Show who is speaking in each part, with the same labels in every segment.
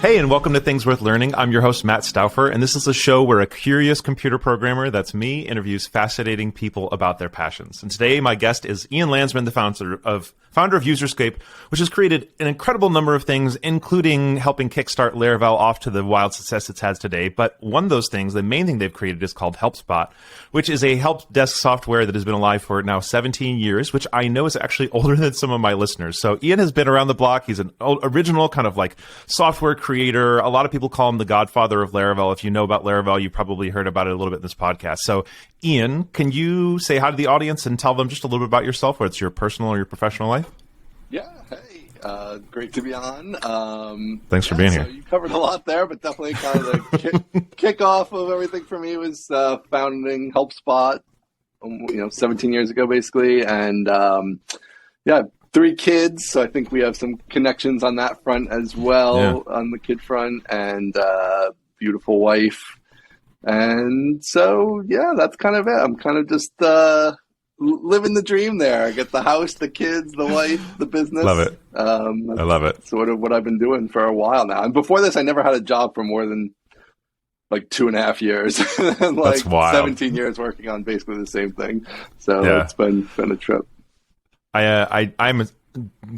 Speaker 1: Hey, and welcome to Things Worth Learning. I'm your host, Matt Stauffer, and this is a show where a curious computer programmer, that's me, interviews fascinating people about their passions. And today, my guest is Ian Landsman, the founder of UserScape, which has created an incredible number of things, including helping kickstart Laravel off to the wild success it has today. But one of those things, the main thing they've created, is called HelpSpot, which is a help desk software that has been alive for now 17 years, which I know is actually older than some of my listeners. So Ian has been around the block. He's an original kind of like software creator. A lot of people call him the godfather of Laravel. If you know about Laravel, you probably heard about it a little bit in this podcast. So Ian, can you say hi to the audience and tell them just a little bit about yourself, whether it's your personal or your professional life?
Speaker 2: Yeah, hey, great to be on.
Speaker 1: Thanks for being here.
Speaker 2: You covered a lot there, but definitely kind of the kickoff of everything for me was founding HelpSpot, 17 years ago, basically. And yeah, 3 kids, so I think we have some connections on that front as well, on the kid front, and beautiful wife. And so, yeah, that's kind of it. I'm kind of just living the dream there. I get the house, the kids, the wife, the business.
Speaker 1: Love it. I love it.
Speaker 2: Sort of what I've been doing for a while now. And before this, I never had a job for more than like 2.5 years. And like
Speaker 1: That's wild.
Speaker 2: 17 years working on basically the same thing. So it's been a trip.
Speaker 1: I'm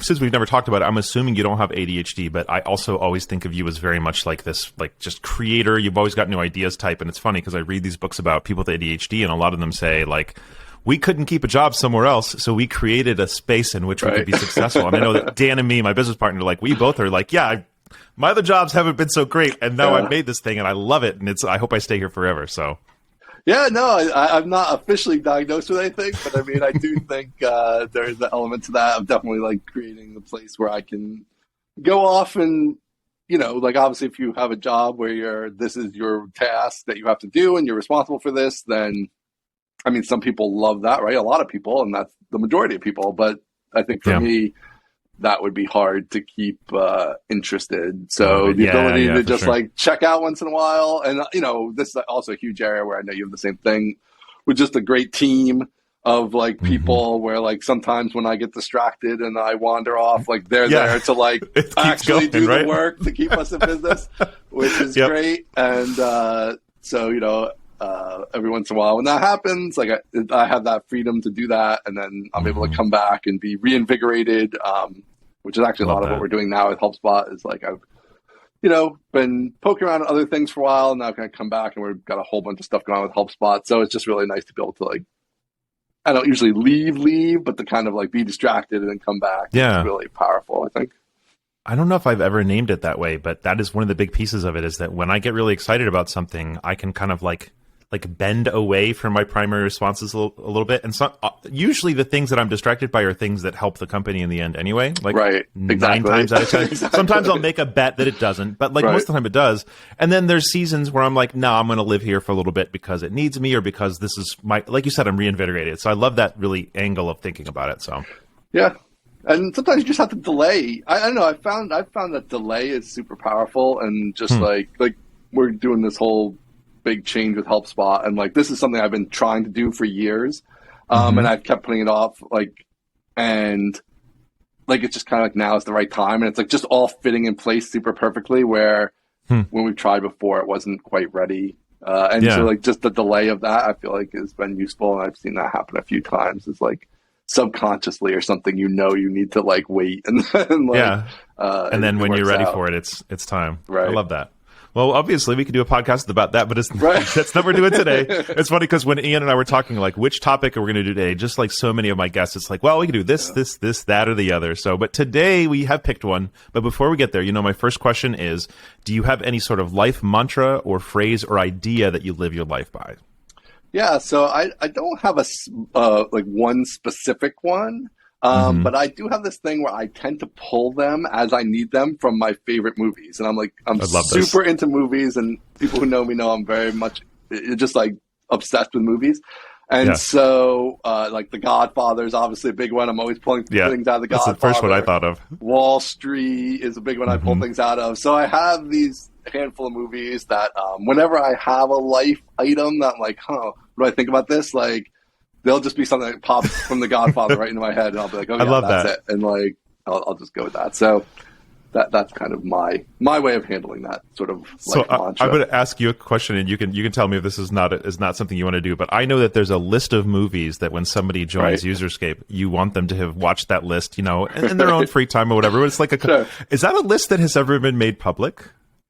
Speaker 1: since we've never talked about it, I'm assuming you don't have ADHD, but I also always think of you as very much like this, like just creator. You've always got new ideas type. And it's funny because I read these books about people with ADHD, and a lot of them say like, we couldn't keep a job somewhere else, so we created a space in which we could be successful. And I know that Dan and me, my business partner, like we both are like, my other jobs haven't been so great, and now I've made this thing, and I love it, and I hope I stay here forever. So,
Speaker 2: yeah, no, I'm not officially diagnosed with anything, but I mean, I do think there's an element to that. I'm definitely like creating the place where I can go off and, like obviously, if you have a job where this is your task that you have to do, and you're responsible for this, then I mean, some people love that, right? A lot of people, and that's the majority of people. But I think for me, that would be hard to keep interested. So the ability to just like check out once in a while. And, this is also a huge area where I know you have the same thing with just a great team of like people where like sometimes when I get distracted and I wander off, like they're there to like actually do the work to keep us in business, which is great. And so, every once in a while when that happens, like I have that freedom to do that, and then I'm able to come back and be reinvigorated, which is actually a lot of what we're doing now with HelpSpot. Is like I've been poking around at other things for a while, and now can I come back and we've got a whole bunch of stuff going on with HelpSpot. So it's just really nice to be able to like, I don't usually leave, but to kind of like be distracted and then come back. It's really powerful, I think.
Speaker 1: I don't know if I've ever named it that way, but that is one of the big pieces of it, is that when I get really excited about something, I can kind of like bend away from my primary responses a little bit. And so usually the things that I'm distracted by are things that help the company in the end anyway. Like 9 times out of 10. Sometimes I'll make a bet that it doesn't, but like most of the time it does. And then there's seasons where I'm like, no, I'm going to live here for a little bit because it needs me, or because this is like you said, I'm reinvigorated. So I love that really angle of thinking about it. So
Speaker 2: yeah. And sometimes you just have to delay. I don't know. I found that delay is super powerful, and just like we're doing this whole big change with HelpSpot, and like this is something I've been trying to do for years, and I've kept putting it off, and it's just kind of like now is the right time, and it's like just all fitting in place super perfectly. Where when we've tried before, it wasn't quite ready, and so like just the delay of that, I feel like has been useful, and I've seen that happen a few times. It's like subconsciously or something, you need to like wait, and then
Speaker 1: and then when you're ready for it, it's time. Right. I love that. Well, obviously, we could do a podcast about that, but that's not what we're doing today. It's funny because when Ian and I were talking, like, which topic are we going to do today? Just like so many of my guests, it's like, well, we can do this, that, or the other. So, but today we have picked one. But before we get there, my first question is, do you have any sort of life mantra or phrase or idea that you live your life by?
Speaker 2: Yeah, so I don't have a one specific one. But I do have this thing where I tend to pull them as I need them from my favorite movies. And I'm super into movies, and people who know me know I'm very much just like obsessed with movies. And so like The Godfather is obviously a big one. I'm always pulling things out of The Godfather.
Speaker 1: That's the first one I thought of.
Speaker 2: Wall Street is a big one I pull things out of. So I have these handful of movies that whenever I have a life item that I'm like, what do I think about this? Like, they'll just be something that pops from The Godfather right into my head, and I'll be like, oh, yeah, that's it. And like, I'll just go with that. So that's kind of my way of handling that sort of
Speaker 1: So
Speaker 2: mantra.
Speaker 1: I'm going to ask you a question, and you can tell me if this is not something you want to do. But I know that there's a list of movies that when somebody joins UserScape, you want them to have watched that list, in their own free time or whatever. But it's like Is that a list that has ever been made public?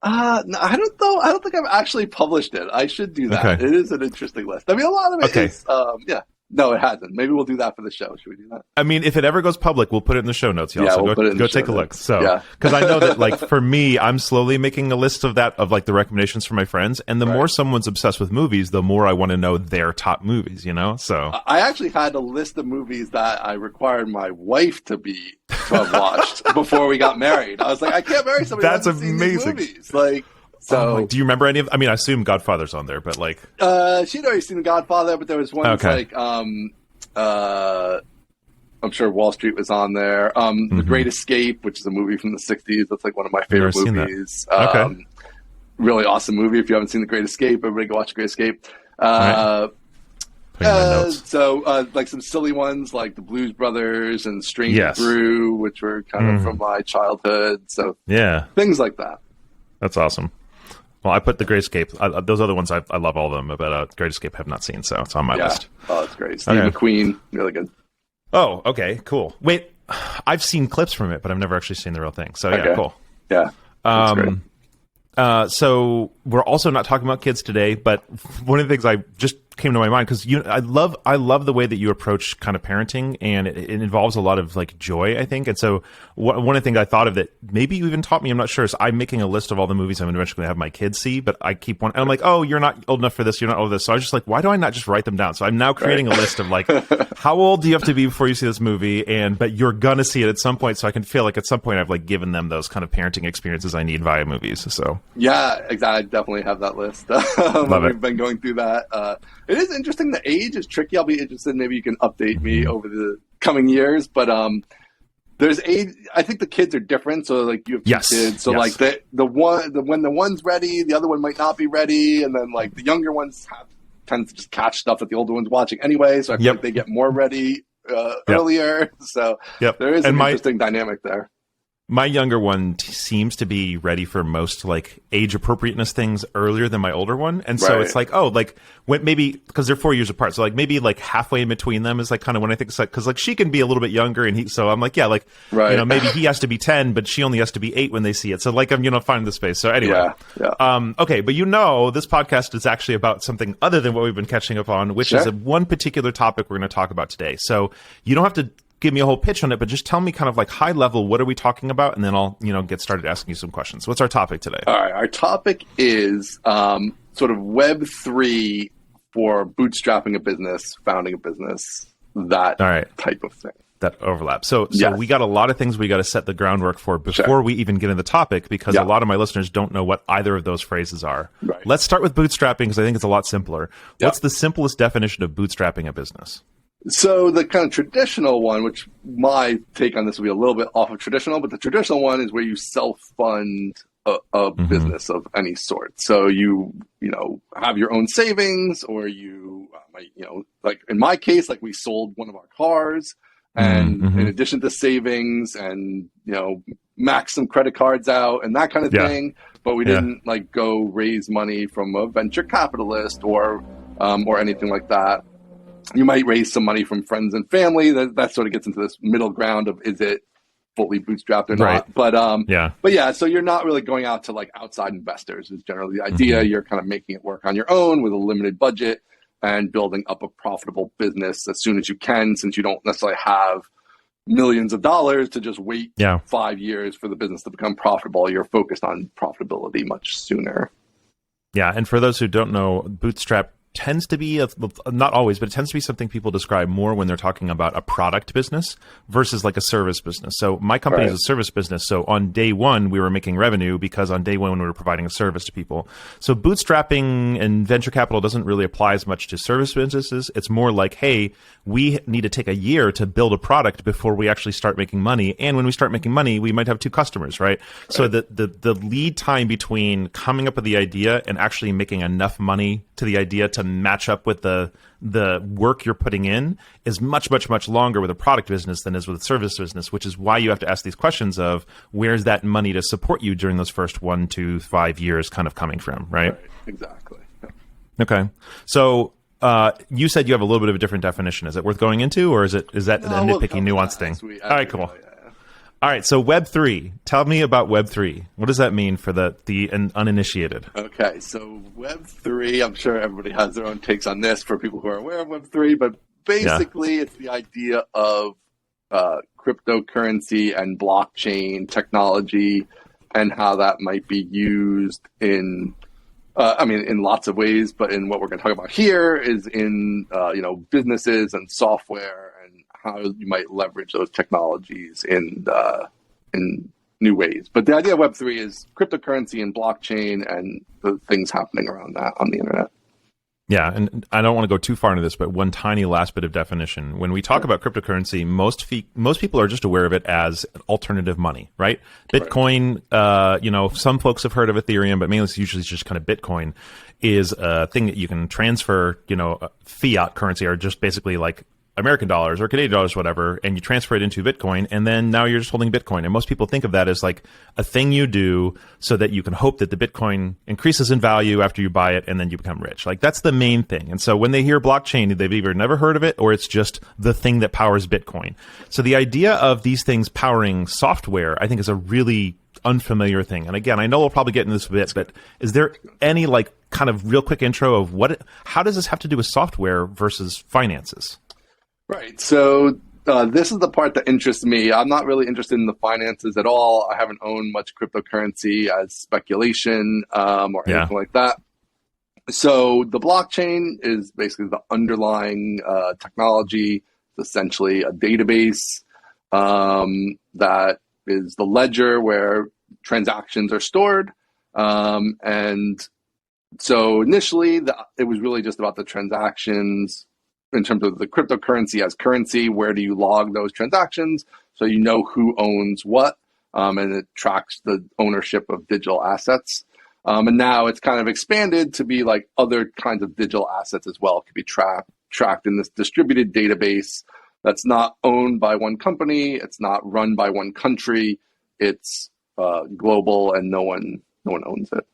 Speaker 2: No, I don't know. I don't think I've actually published it. I should do that.
Speaker 1: Okay.
Speaker 2: It is an interesting list. I mean, a lot of it is, yeah. No, it hasn't. Maybe we'll do that for the show. Should we do that?
Speaker 1: I mean, if it ever goes public, we'll put it in the show notes, y'all.
Speaker 2: Yeah,
Speaker 1: So
Speaker 2: we'll put it in
Speaker 1: go
Speaker 2: the show
Speaker 1: take a look.
Speaker 2: notes.
Speaker 1: So, because I know that, for me, I'm slowly making a list of the recommendations for my friends. And the more someone's obsessed with movies, the more I want to know their top movies, So
Speaker 2: I actually had a list of movies that I required my wife to have watched before we got married. I was like, I can't marry somebody who hasn't seen these movies. So,
Speaker 1: do you remember any of? I mean, I assume Godfather's on there, but
Speaker 2: she'd already seen The Godfather, but there was one I'm sure Wall Street was on there. The Great Escape, which is a movie from the 60s. That's one of my favorite movies. Really awesome movie. If you haven't seen The Great Escape, everybody go watch The Great Escape. So some silly ones like The Blues Brothers and Strange Brew, which were kind of from my childhood. So things like that.
Speaker 1: That's awesome. Well, I put The Great Escape. Those other ones, I love all of them, but Great Escape I have not seen, so it's on my list.
Speaker 2: Oh, it's great. Steve McQueen, really good.
Speaker 1: Oh, okay, cool. Wait, I've seen clips from it, but I've never actually seen the real thing. So cool.
Speaker 2: Yeah, that's great.
Speaker 1: So we're also not talking about kids today, but one of the things I just came to my mind because I love the way that you approach kind of parenting, and it involves a lot of joy, I think. And so one of the things I thought of that maybe you even taught me, I'm not sure, is I'm making a list of all the movies I'm eventually going to have my kids see, but I keep one, and I'm like, oh, you're not old enough for this, you're not old enough for this. So I was just like, why do I not just write them down? So I'm now creating a list of how old do you have to be before you see this movie, but you're gonna see it at some point, so I can feel like at some point I've given them those kind of parenting experiences I need via movies. So
Speaker 2: yeah, exactly. I definitely have that list. We've been going through that. It is interesting. The age is tricky. I'll be interested. Maybe you can update me over the coming years. But there's age. I think the kids are different. So you have two kids. So when the one's ready, the other one might not be ready, and then the younger ones tend to just catch stuff that the older one's watching anyway. So I feel like they get more ready earlier. So there is an interesting dynamic there.
Speaker 1: My younger one seems to be ready for most age appropriateness things earlier than my older one, and so it's when maybe because they're 4 years apart, so maybe halfway in between them is kind of when I think it's because she can be a little bit younger, and so I'm maybe he has to be 10, but she only has to be 8 when they see it. So I'm finding the space. So anyway, okay, but this podcast is actually about something other than what we've been catching up on, which is one particular topic we're going to talk about today. So you don't have to give me a whole pitch on it, but just tell me kind of high level, what are we talking about? And then I'll, get started asking you some questions. What's our topic today?
Speaker 2: All right. Our topic is sort of Web3 for bootstrapping a business, founding a business, that type of thing.
Speaker 1: That overlap. So we got a lot of things we got to set the groundwork for before we even get into the topic, because a lot of my listeners don't know what either of those phrases are.
Speaker 2: Right.
Speaker 1: Let's start with bootstrapping because I think it's a lot simpler. What's the simplest definition of bootstrapping a business?
Speaker 2: So the kind of traditional one, which my take on this will be a little bit off of traditional, but the traditional one is where you self-fund a business of any sort. So you have your own savings, or you might, in my case, we sold one of our cars, and in addition to savings and, max some credit cards out and that kind of thing, but we didn't go raise money from a venture capitalist or anything like that. You might raise some money from friends and family. That sort of gets into this middle ground of, is it fully bootstrapped or not? But so you're not really going out to outside investors is generally the idea. You're kind of making it work on your own with a limited budget and building up a profitable business as soon as you can, since you don't necessarily have millions of dollars to just wait 5 years for the business to become profitable. You're focused on profitability much sooner.
Speaker 1: Yeah, and for those who don't know, bootstrap tends to be, not always, but it tends to be something people describe more when they're talking about a product business versus a service business. So my company is a service business. So on day one, we were making revenue because on day one, we were providing a service to people. So bootstrapping and venture capital doesn't really apply as much to service businesses. It's more hey, we need to take a year to build a product before we actually start making money. And when we start making money, we might have 2 customers, right? So the lead time between coming up with the idea and actually making enough money to the idea to to match up with the work you're putting in is much, much, much longer with a product business than is with a service business, which is why you have to ask these questions of where's that money to support you during those first 1 to 5 years kind of coming from, right?
Speaker 2: Exactly. Yeah.
Speaker 1: Okay. So you said you have a little bit of a different definition. Is it worth going into, or is that a nitpicky, nuanced thing? All right, cool. All right, so Web3. Tell me about Web3. What does that mean for the uninitiated?
Speaker 2: Okay, so Web3, I'm sure everybody has their own takes on this for people who are aware of Web3, but basically it's the idea of cryptocurrency and blockchain technology and how that might be used in lots of ways, but in what we're going to talk about here is in businesses and software and how you might leverage those technologies in new ways. But the idea of Web3 is cryptocurrency and blockchain and the things happening around that on the internet.
Speaker 1: Yeah, and I don't want to go too far into this, but one tiny last bit of definition. When we talk about cryptocurrency, most people are just aware of it as alternative money, right? Bitcoin, some folks have heard of Ethereum, but mainly it's usually just kind of Bitcoin is a thing that you can transfer, fiat currency or just basically like American dollars or Canadian dollars, whatever, and you transfer it into Bitcoin, and then now you're just holding Bitcoin. And most people think of that as like a thing you do so that you can hope that the Bitcoin increases in value after you buy it, and then you become rich. Like that's the main thing. And so when they hear blockchain, they've either never heard of it or it's just the thing that powers Bitcoin. So the idea of these things powering software, I think, is a really unfamiliar thing. And again, I know we'll probably get into this a bit, but is there any like kind of real quick intro of how does this have to do with software versus finances?
Speaker 2: Right. So this is the part that interests me. I'm not really interested in the finances at all. I haven't owned much cryptocurrency as speculation or anything like that. So the blockchain is basically the underlying technology. It's essentially a database that is the ledger where transactions are stored. And so initially, it was really just about the transactions in terms of the cryptocurrency as currency. Where do you log those transactions so you know who owns what, and it tracks the ownership of digital assets. And now it's kind of expanded to be like other kinds of digital assets as well. It could be tracked in this distributed database that's not owned by one company. It's not run by one country. It's global, and no one owns it.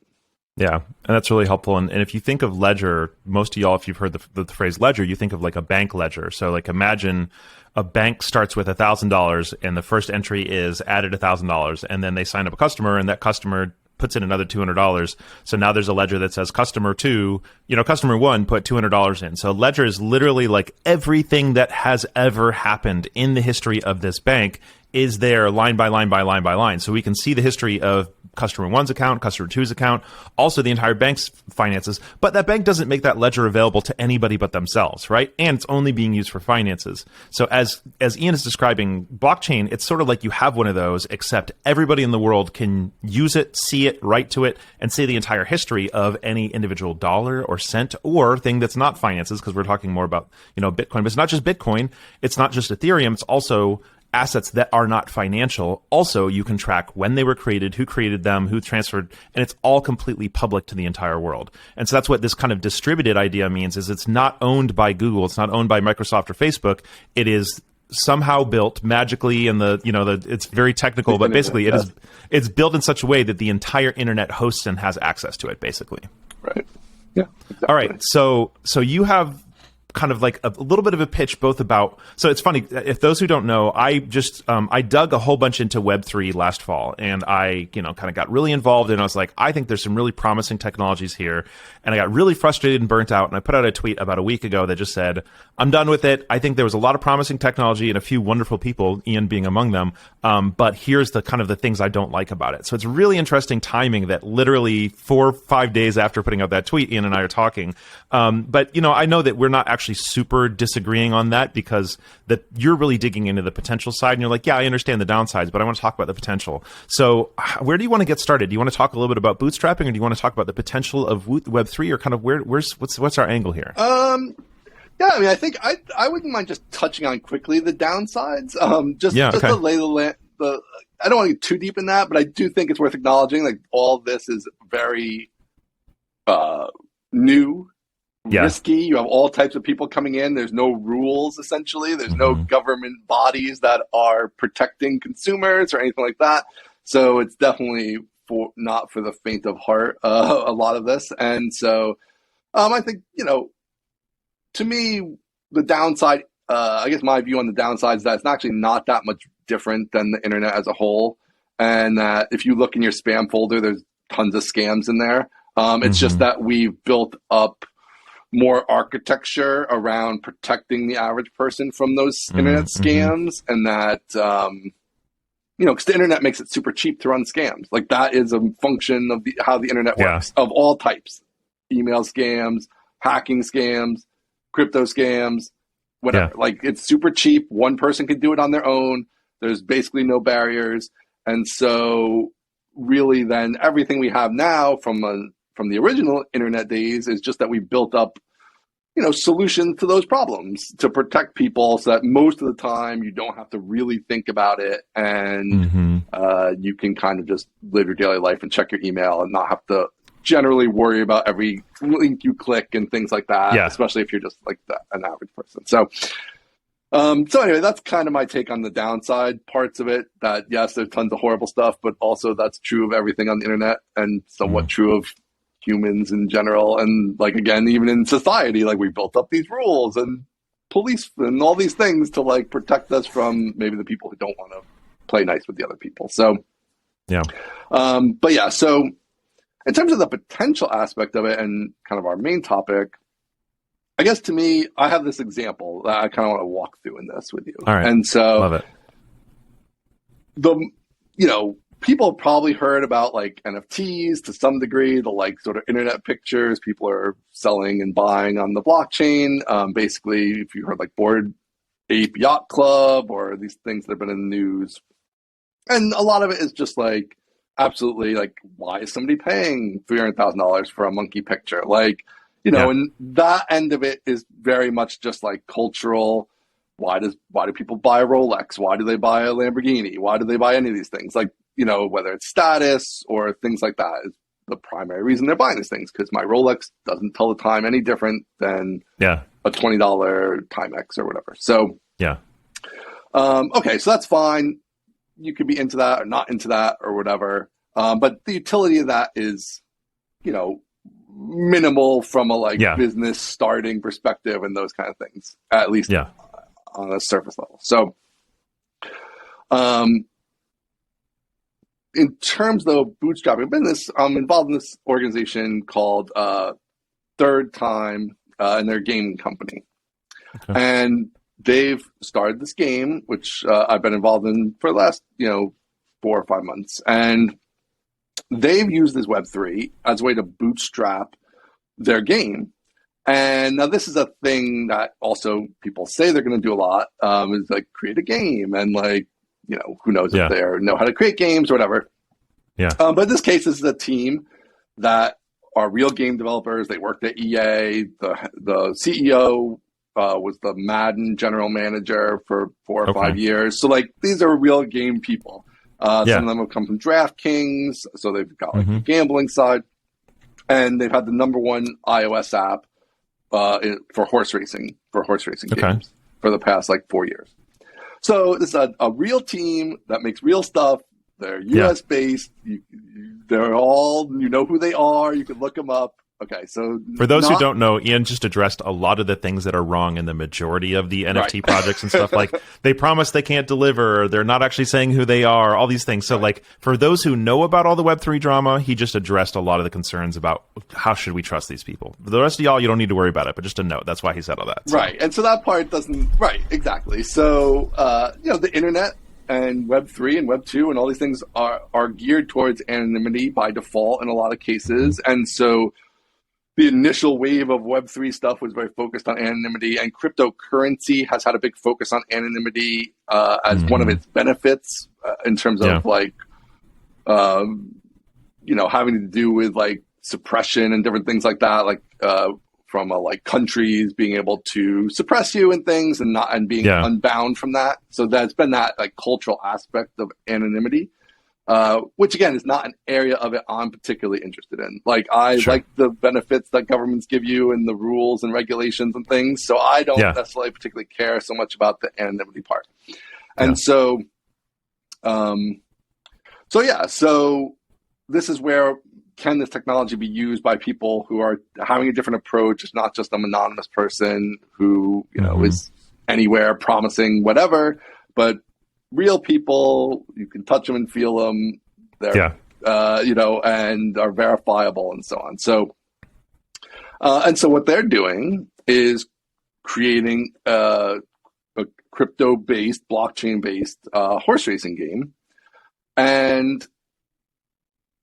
Speaker 1: Yeah, and that's really helpful. And if you think of ledger, most of y'all, if you've heard the phrase ledger, you think of like a bank ledger. So like imagine a bank starts with $1,000 and the first entry is added $1,000, and then they sign up a customer, and that customer puts in another $200. So now there's a ledger that says customer one put $200 in. So ledger is literally like everything that has ever happened in the history of this bank is there line by line by line by line. So we can see the history of customer one's account, customer two's account, also the entire bank's finances. But that bank doesn't make that ledger available to anybody but themselves, right? And it's only being used for finances. So as Ian is describing blockchain, it's sort of like you have one of those, except everybody in the world can use it, see it, write to it, and see the entire history of any individual dollar or cent or thing that's not finances, because we're talking more about, Bitcoin. But it's not just Bitcoin. It's not just Ethereum. It's also assets that are not financial. Also, you can track when they were created, who created them, who transferred, and it's all completely public to the entire world. And so that's what this kind of distributed idea means, is it's not owned by Google, it's not owned by Microsoft or Facebook. It is somehow built magically, and it's very technical, but basically it's built in such a way that the entire internet hosts and has access to it, basically.
Speaker 2: Right. Yeah. Exactly.
Speaker 1: All right. So you have kind of like a little bit of a pitch both about, so it's funny, if those who don't know, I dug a whole bunch into Web3 last fall, and I, kind of got really involved, and I was like, I think there's some really promising technologies here. And I got really frustrated and burnt out. And I put out a tweet about a week ago that just said, I'm done with it. I think there was a lot of promising technology and a few wonderful people, Ian being among them. But here's the kind of the things I don't like about it. So it's really interesting timing that literally 4 or 5 days after putting out that tweet, Ian and I are talking. But, I know that we're not actually super disagreeing on that, because that you're really digging into the potential side, and you're like, yeah, I understand the downsides, but I want to talk about the potential. So where do you want to get started? Do you want to talk a little bit about bootstrapping, or do you want to talk about the potential of Web3, or kind of what's our angle here?
Speaker 2: Yeah, I think I wouldn't mind just touching on quickly the downsides. Just to lay the land. I don't want to get too deep in that, but I do think it's worth acknowledging, like, all this is very new, risky. You have all types of people coming in. There's no rules, essentially. There's no government bodies that are protecting consumers or anything like that. So it's definitely not for the faint of heart, a lot of this. And so I think, to me, the downside, I guess my view on the downside is that it's actually not that much different than the internet as a whole. And that if you look in your spam folder, there's tons of scams in there. It's just that we've built up more architecture around protecting the average person from those internet scams, and that, because the internet makes it super cheap to run scams. Like that is a function of how the internet works, of all types: email scams, hacking scams, crypto scams, whatever. Like it's super cheap. One person can do it on their own. There's basically no barriers. And so really then everything we have now from the original internet days is just that we built up, solutions to those problems to protect people so that most of the time you don't have to really think about it, and you can kind of just live your daily life and check your email and not have to generally worry about every link you click and things like that, especially if you're just like an average person. So anyway, that's kind of my take on the downside parts of it, that yes, there's tons of horrible stuff, but also that's true of everything on the internet and somewhat true of humans in general. And like, again, even in society, like we built up these rules and police and all these things to like protect us from maybe the people who don't want to play nice with the other people. So, but yeah, so in terms of the potential aspect of it and kind of our main topic, I guess to me, I have this example that I kind of want to walk through in this with you.
Speaker 1: All right.
Speaker 2: And so
Speaker 1: love it. People have probably heard about like NFTs to some degree, the like sort of internet pictures people are selling and buying on the blockchain. Basically, if you heard like Bored Ape Yacht Club or these things that have been in the news. And a lot of it is just like, absolutely, like, why is somebody paying $300,000 for a monkey picture? Like, and that end of it is very much just like cultural. Why do people buy a Rolex? Why do they buy a Lamborghini? Why do they buy any of these things? Like, whether it's status or things like that is the primary reason they're buying these things, because my Rolex doesn't tell the time any different than a $20 Timex or whatever. So, okay, so that's fine. You could be into that or not into that or whatever. But the utility of that is, minimal from a business starting perspective and those kind of things, at least on a surface level. So, in terms of bootstrapping business, I'm involved in this organization called Third Time, and their gaming company. Okay. And they've started this game, which I've been involved in for the last, 4 or 5 months. And they've used this Web3 as a way to bootstrap their game. And now this is a thing that also people say they're going to do a lot, is like create a game and like, who knows if they know how to create games or whatever. Yeah. But in this case, this is a team that are real game developers. They worked at EA. The CEO was the Madden general manager for 4 or 5 years. So like these are real game people. Some of them have come from DraftKings, so they've got like the gambling side, and they've had the #1 iOS app for horse racing games for the past 4 years. So this is a real team that makes real stuff. They're US based. They're all, who they are. You can look them up. Okay, so for those who don't know, Ian just addressed a lot of the things that are wrong in the majority of the NFT projects and stuff. Like they promise they can't deliver, they're not actually saying who they are, all these things. So for those who know about all the Web3 drama, he just addressed a lot of the concerns about how should we trust these people. For the rest of y'all, you don't need to worry about it, but just a note, that's why he said all that. So.
Speaker 2: Right, and so that part doesn't, exactly. So, the internet and Web3 and Web2 and all these things are geared towards anonymity by default in a lot of cases. And so the initial wave of Web3 stuff was very focused on anonymity, and cryptocurrency has had a big focus on anonymity as one of its benefits in terms of having to do with suppression and different things like that, from countries being able to suppress you and things and being unbound from that. So that's been that cultural aspect of anonymity. which again is not an area of it I'm particularly interested in. Like I like the benefits that governments give you and the rules and regulations and things. So I don't necessarily particularly care so much about the anonymity part. And so this is where can this technology be used by people who are having a different approach? It's not just an anonymous person who, is anywhere promising whatever, but real people, you can touch them and feel them. They're, and are verifiable and so on. So, and so what they're doing is creating a crypto-based, blockchain-based horse racing game. And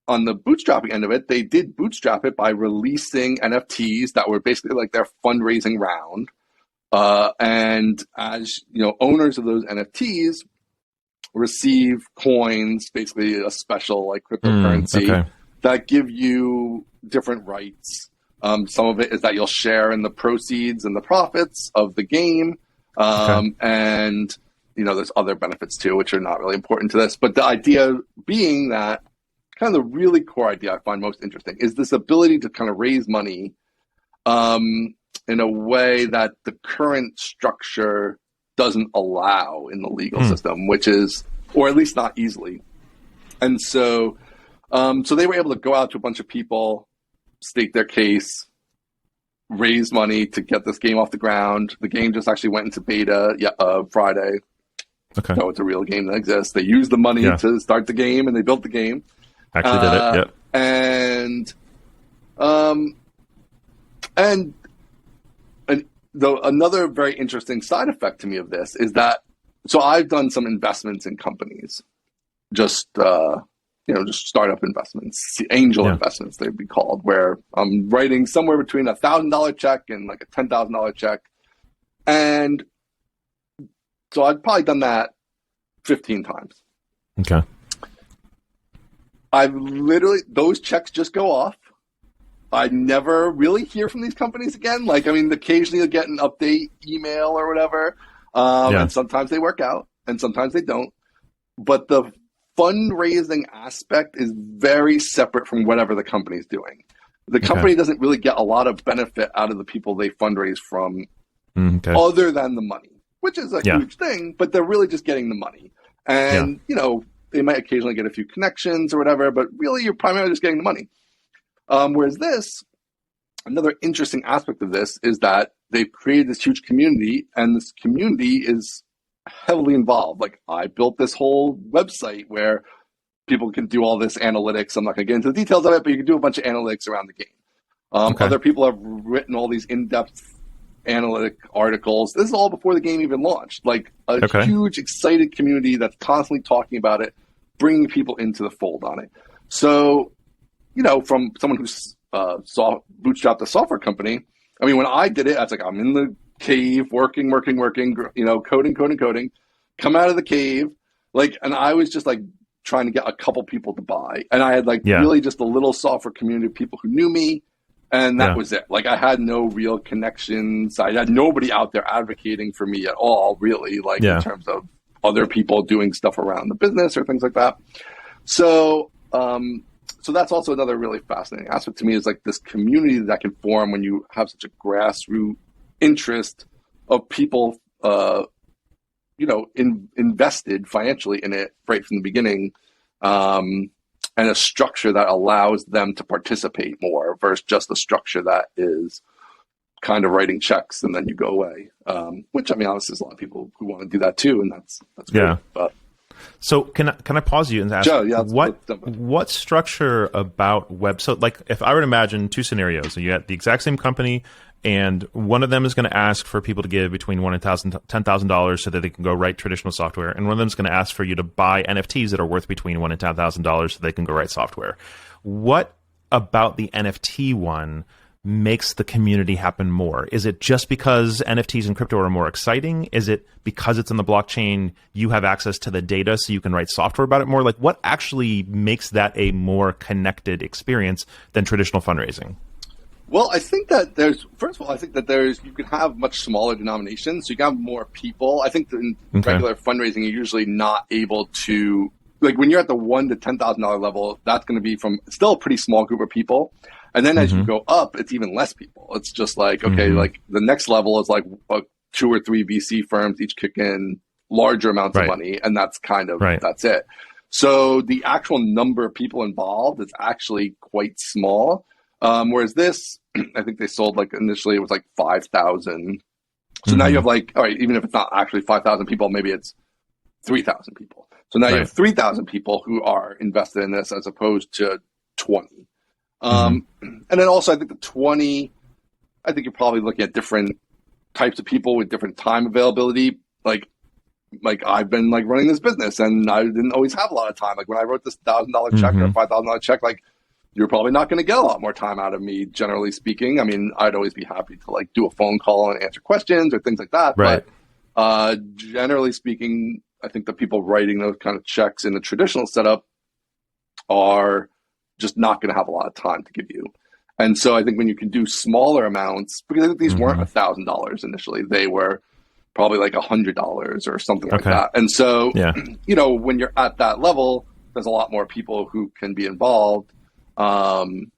Speaker 2: on the bootstrapping end of it, they did bootstrap it by releasing NFTs that were basically like their fundraising round. And as owners of those NFTs receive coins, basically a special like cryptocurrency that give you different rights. Some of it is that you'll share in the proceeds and the profits of the game. And there's other benefits too, which are not really important to this. But the idea being that kind of the really core idea I find most interesting is this ability to kind of raise money in a way that the current structure doesn't allow in the legal system, which is, or at least not easily. And so, so they were able to go out to a bunch of people, state their case, raise money to get this game off the ground. The game just actually went into beta Friday. Okay. So it's a real game that exists. They used the money to start the game and they built the game.
Speaker 1: Actually did it. Yep.
Speaker 2: And though another very interesting side effect to me of this is that, so I've done some investments in companies, just startup investments, angel investments, they'd be called, where I'm writing somewhere between $1,000 check and like a $10,000 check. And so I've probably done that 15 times.
Speaker 1: Okay.
Speaker 2: Those checks just go off. I never really hear from these companies again. Like, I mean, occasionally you'll get an update email or whatever. And sometimes they work out and sometimes they don't. But the fundraising aspect is very separate from whatever the company's doing. The company doesn't really get a lot of benefit out of the people they fundraise from other than the money, which is a huge thing, but they're really just getting the money. And, they might occasionally get a few connections or whatever, but really you're primarily just getting the money. Whereas another interesting aspect of this is that they've created this huge community, and this community is heavily involved. Like, I built this whole website where people can do all this analytics. I'm not going to get into the details of it, but you can do a bunch of analytics around the game. Other people have written all these in-depth analytic articles. This is all before the game even launched. Like a huge, excited community that's constantly talking about it, bringing people into the fold on it. So, from someone who's bootstrapped a software company, I mean, when I did it, I was like, I'm in the cave, working, coding, come out of the cave. Like, and I was just like trying to get a couple people to buy. And I had really just a little software community of people who knew me. And that was it. Like, I had no real connections. I had nobody out there advocating for me at all, really, in terms of other people doing stuff around the business or things like that. So, so that's also another really fascinating aspect to me, is like this community that can form when you have such a grassroots interest of people, invested financially in it right from the beginning, and a structure that allows them to participate more versus just a structure that is kind of writing checks and then you go away. Which, I mean, honestly, there's a lot of people who want to do that too, and that's great. But
Speaker 1: so can I pause you and ask what structure about web? So like, if I were to imagine two scenarios, so you got the exact same company, and one of them is going to ask for people to give between $1,000 and $10,000 so that they can go write traditional software, and one of them is going to ask for you to buy NFTs that are worth between $1,000 and $10,000 so they can go write software. What about the NFT one makes the community happen more? Is it just because NFTs and crypto are more exciting? Is it because it's in the blockchain, you have access to the data so you can write software about it more? Like, what actually makes that a more connected experience than traditional fundraising?
Speaker 2: Well, I think that you can have much smaller denominations, so you can have more people. I think that in regular fundraising, you're usually not able to like when you're at the $1,000 to $10,000 level, that's going to be from still a pretty small group of people. And then as you go up, it's even less people. It's just like, okay, like the next level is like 2 or 3 VC firms each kick in larger amounts of money. And that's kind of, that's it. So the actual number of people involved is actually quite small. Whereas this, I think they sold like initially it was like 5,000. So now you have like, all right, even if it's not actually 5,000 people, maybe it's 3,000 people. So now you have 3,000 people who are invested in this as opposed to 20. And then also I think the 20, I think you're probably looking at different types of people with different time availability. Like I've been like running this business and I didn't always have a lot of time. Like when I wrote this $1,000 check or $5,000 check, like you're probably not going to get a lot more time out of me, generally speaking. I mean, I'd always be happy to like do a phone call and answer questions or things like that. But generally speaking, I think the people writing those kind of checks in the traditional setup are just not going to have a lot of time to give you. And so I think when you can do smaller amounts, because I think these weren't $1,000 initially, they were probably like $100 or something like that. And so, you know, when you're at that level, there's a lot more people who can be involved. And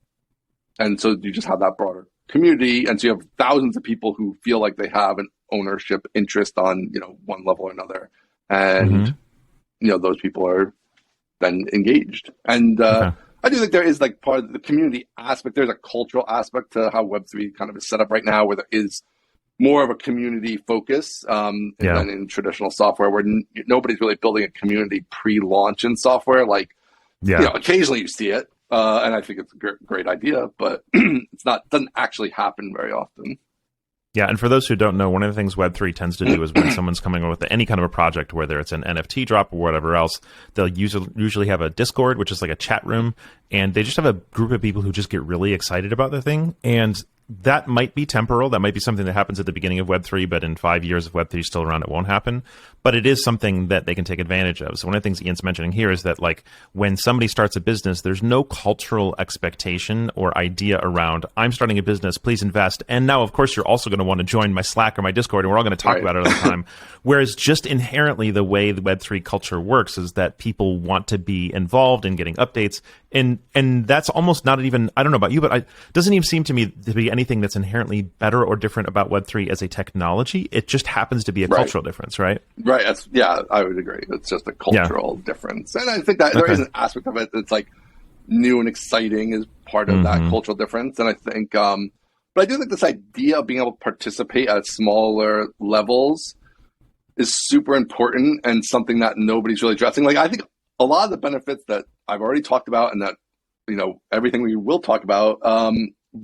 Speaker 2: so you just have that broader community. And so you have thousands of people who feel like they have an ownership interest on, you know, one level or another. And, you know, those people are then engaged. And, I do think there is like part of the community aspect. There's a cultural aspect to how Web3 kind of is set up right now, where there is more of a community focus than in traditional software, where nobody's really building a community pre-launch in software. Like, you know, occasionally you see it, and I think it's a great idea, but doesn't actually happen very often.
Speaker 1: Yeah, and for those who don't know, one of the things Web3 tends to do is when someone's coming up with any kind of a project, whether it's an NFT drop or whatever else, they'll usually have a Discord, which is like a chat room, and they just have a group of people who just get really excited about the thing. And that might be temporal. That might be something that happens at the beginning of Web3, but in 5 years, if Web3 is still around, it won't happen. But it is something that they can take advantage of. So one of the things Ian's mentioning here is that, like, when somebody starts a business, there's no cultural expectation or idea around, I'm starting a business, please invest. And now, of course, you're also going to want to join my Slack or my Discord, and we're all going to talk about it all the time. Whereas just inherently the way the Web3 culture works is that people want to be involved in getting updates. And that's almost not even, I don't know about you, but it doesn't even seem to me to be anything that's inherently better or different about Web3 as a technology. It just happens to be a cultural difference, right?
Speaker 2: Right. I would agree. It's just a cultural difference. And I think that there is an aspect of it that's like new and exciting is part of that cultural difference. And I think, but I do think this idea of being able to participate at smaller levels is super important and something that nobody's really addressing. Like, I think a lot of the benefits that I've already talked about and that, you know, everything we will talk about,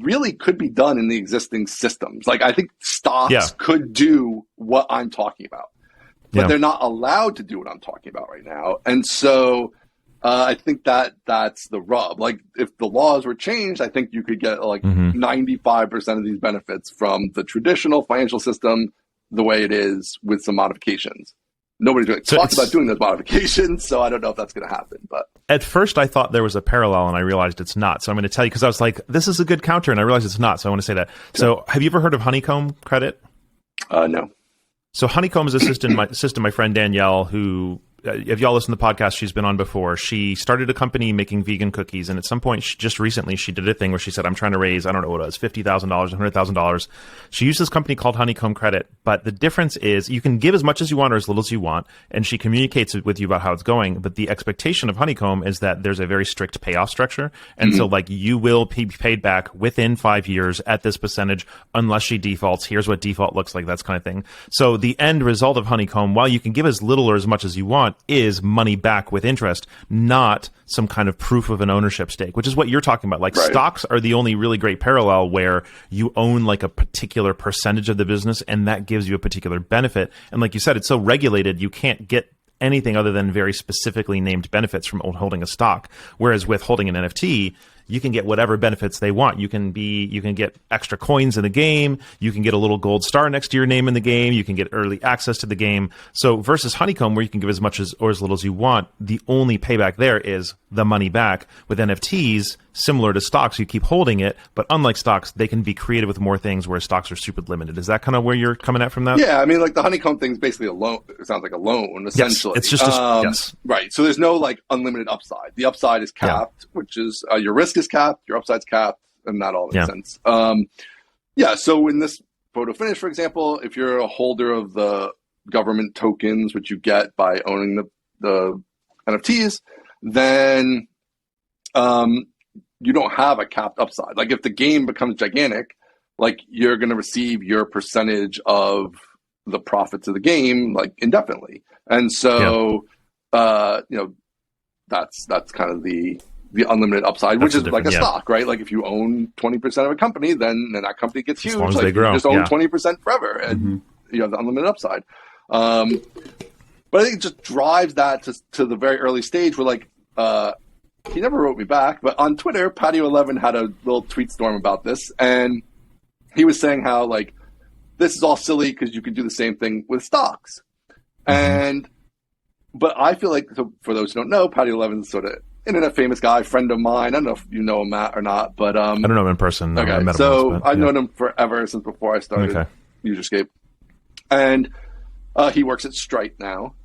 Speaker 2: really could be done in the existing systems. Like, I think stocks could do what I'm talking about, but they're not allowed to do what I'm talking about right now. And so I think that's the rub. Like, if the laws were changed, I think you could get like 95% of these benefits from the traditional financial system the way it is with some modifications. Nobody's really talked about doing those modifications, so I don't know if that's going to happen. But
Speaker 1: at first, I thought there was a parallel, and I realized it's not. So I'm going to tell you, because I was like, this is a good counter, and I realized it's not. So I want to say that. So have you ever heard of honeycomb credit?
Speaker 2: No. So
Speaker 1: honeycomb is a system my friend Danielle, who, if y'all listen to the podcast, she's been on before. She started a company making vegan cookies, and at some point, just recently, she did a thing where she said, I'm trying to raise, I don't know what it was, $50,000, $100,000. She used this company called Honeycomb Credit, but the difference is you can give as much as you want or as little as you want, and she communicates with you about how it's going, but the expectation of Honeycomb is that there's a very strict payoff structure, and so, like, you will be paid back within 5 years at this percentage unless she defaults. Here's what default looks like, that kind of thing. So the end result of Honeycomb, while you can give as little or as much as you want, is money back with interest, not some kind of proof of an ownership stake, which is what you're talking about. Like, stocks are the only really great parallel where you own like a particular percentage of the business, and that gives you a particular benefit. And like you said, it's so regulated, you can't get anything other than very specifically named benefits from holding a stock. Whereas with holding an NFT, you can get whatever benefits they want. You can get extra coins in the game. You can get a little gold star next to your name in the game. You can get early access to the game. So versus Honeycomb, where you can give as much as or as little as you want, the only payback there is the money back. With NFTs, similar to stocks. You keep holding it, but unlike stocks, they can be creative with more things, where stocks are super limited. Is that kind of where you're coming at from that?
Speaker 2: Yeah, I mean, like the honeycomb thing is basically a loan. It sounds like a loan, essentially.
Speaker 1: Yes, it's just yes.
Speaker 2: Right. So there's no like unlimited upside. The upside is capped, which is your risk is capped, your upside's capped, and that all makes sense. So in this photo finish, for example, if you're a holder of the government tokens, which you get by owning the NFTs, then you don't have a capped upside. Like if the game becomes gigantic, like you're going to receive your percentage of the profits of the game like indefinitely. And so, that's kind of the unlimited upside, which is like a stock, right? Like if you own 20% of a company, then that company gets huge.
Speaker 1: As long as
Speaker 2: like
Speaker 1: they grow.
Speaker 2: You just own 20% forever, and you have the unlimited upside. But I think it just drives that to the very early stage where like, he never wrote me back, but on Twitter, Patio11 had a little tweet storm about this, and he was saying how like this is all silly because you could do the same thing with stocks. But I feel like, so for those who don't know, Patio11 is sort of internet famous guy, friend of mine. I don't know if you know him, Matt, or not, but I
Speaker 1: don't know him in person.
Speaker 2: Okay, I've known him forever, since before I started UserScape, and he works at Stripe now.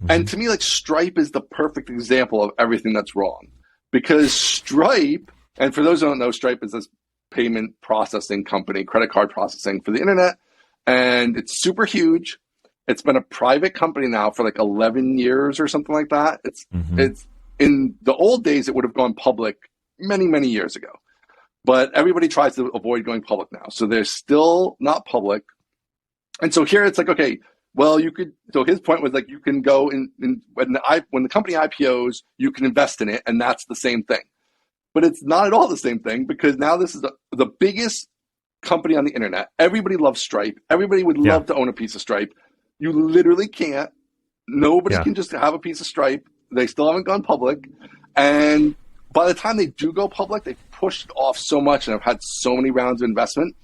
Speaker 2: And to me, like Stripe is the perfect example of everything that's wrong, because Stripe, and for those who don't know, Stripe is this payment processing company, credit card processing for the internet, and it's super huge. It's been a private company now for like 11 years or something like that. It's in the old days, it would have gone public many, many years ago, but everybody tries to avoid going public now. So they're still not public. And so here it's like, okay, well, you could, so his point was like, you can go in when the company IPOs, you can invest in it, and that's the same thing. But it's not at all the same thing, because now this is the biggest company on the internet. Everybody loves Stripe. Everybody would love to own a piece of Stripe. You literally can't. Nobody can just have a piece of Stripe. They still haven't gone public. And by the time they do go public, they've pushed it off so much and have had so many rounds of investment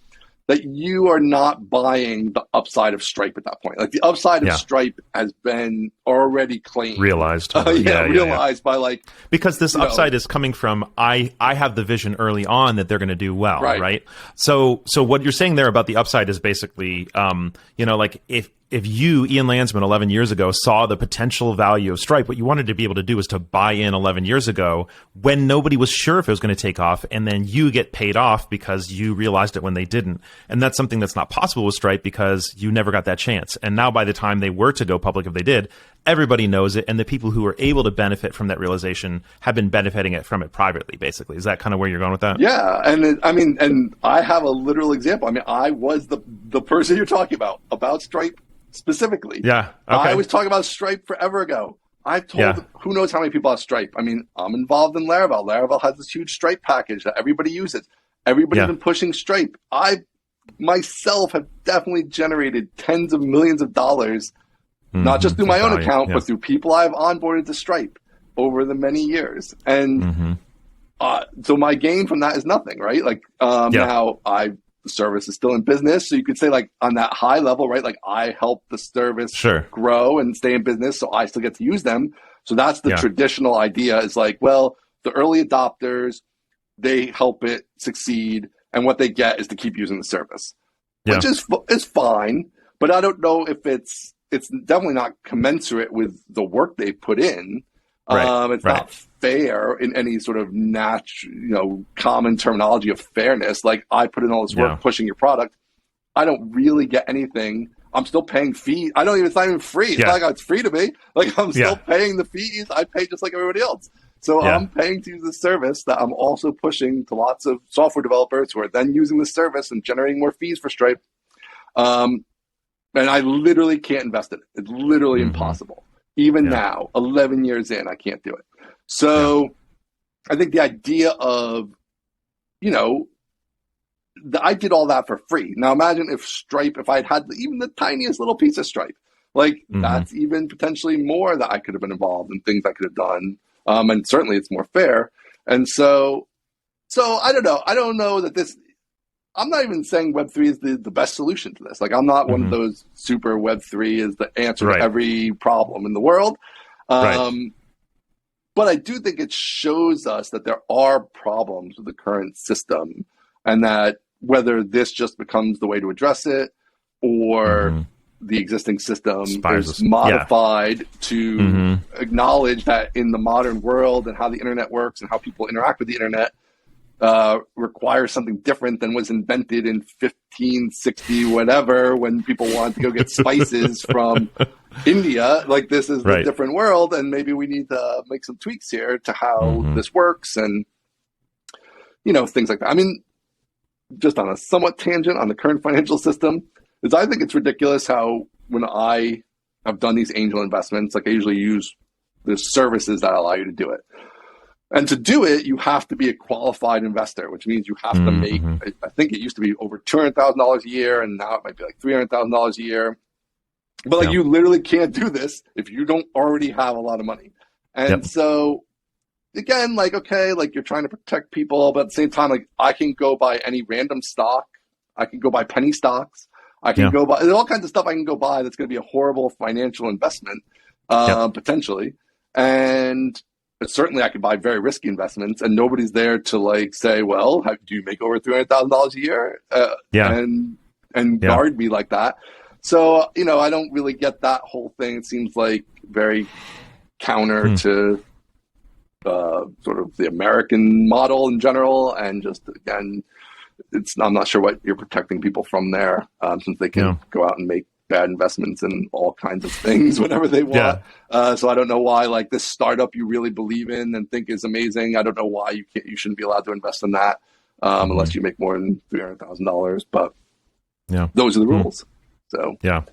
Speaker 2: that you are not buying the upside of Stripe at that point. Like the upside of Stripe has been already claimed.
Speaker 1: Realized.
Speaker 2: Realized by like...
Speaker 1: Because this upside is coming from, I have the vision early on that they're going to do well, right? So what you're saying there about the upside is basically, like if you, Ian Landsman, 11 years ago, saw the potential value of Stripe, what you wanted to be able to do was to buy in 11 years ago when nobody was sure if it was going to take off, and then you get paid off because you realized it when they didn't. And that's something that's not possible with Stripe because you never got that chance. And now by the time they were to go public, if they did, everybody knows it, and the people who are able to benefit from that realization have been benefiting from it privately, basically. Is that kind of where you're going with that?
Speaker 2: Yeah, and and I have a literal example. I mean, I was the person you're talking about Stripe specifically.
Speaker 1: Yeah,
Speaker 2: I was talking about Stripe forever ago. I've told who knows how many people have Stripe. I mean, I'm involved in Laravel. Laravel has this huge Stripe package that everybody uses. Everybody's been pushing Stripe. I myself have definitely generated tens of millions of dollars, not just through my own account, but through people I've onboarded to Stripe over the many years. And so my gain from that is nothing, right? Like now the service is still in business. So you could say like on that high level, right? Like I help the service grow and stay in business, so I still get to use them. So that's the traditional idea, is like, well, the early adopters, they help it succeed, and what they get is to keep using the service, which is fine. But I don't know if it's definitely not commensurate with the work they put in. It's not fair in any sort of common terminology of fairness. Like, I put in all this work pushing your product. I don't really get anything. I'm still paying fees. It's not even free. It's not like it's free to me. Like, I'm still paying the fees. I pay just like everybody else. So I'm paying to use the service that I'm also pushing to lots of software developers who are then using the service and generating more fees for Stripe. And I literally can't invest in it. It's literally impossible. Even now, 11 years in, I can't do it. So I think the idea of, I did all that for free. Now imagine if I had even the tiniest little piece of Stripe, like that's even potentially more that I could have been involved in, things I could have done. And certainly it's more fair. And so I don't know. I don't know that I'm not even saying Web3 is the best solution to this. Like, I'm not one of those super Web3 is the answer to every problem in the world. But I do think it shows us that there are problems with the current system, and that whether this just becomes the way to address it, or the existing system is modified to acknowledge that in the modern world and how the internet works and how people interact with the internet requires something different than was invented in 1560 whatever, when people wanted to go get spices from India. Like, this is a different world, and maybe we need to make some tweaks here to how this works, and things like that. I mean, just on a somewhat tangent on the current financial system, is I think it's ridiculous how when I have done these angel investments, like I usually use the services that allow you to do it. And to do it, you have to be a qualified investor, which means you have to make, I think it used to be over $200,000 a year, and now it might be like $300,000 a year. But like, you literally can't do this if you don't already have a lot of money. And so, again, like, okay, like, you're trying to protect people, but at the same time, like, I can go buy any random stock. I can go buy penny stocks. I can go buy, there's all kinds of stuff I can go buy that's going to be a horrible financial investment, potentially. And certainly I could buy very risky investments, and nobody's there to like say, well, do you make over $300,000 a year? And guard me like that. So, I don't really get that whole thing. It seems like very counter to sort of the American model in general. And just, again, I'm not sure what you're protecting people from there, since they can go out and make bad investments in all kinds of things whenever they want. So I don't know why, like, this startup you really believe in and think is amazing, I don't know why you shouldn't be allowed to invest in that, unless you make more than $300,000. But those are the rules. So
Speaker 1: and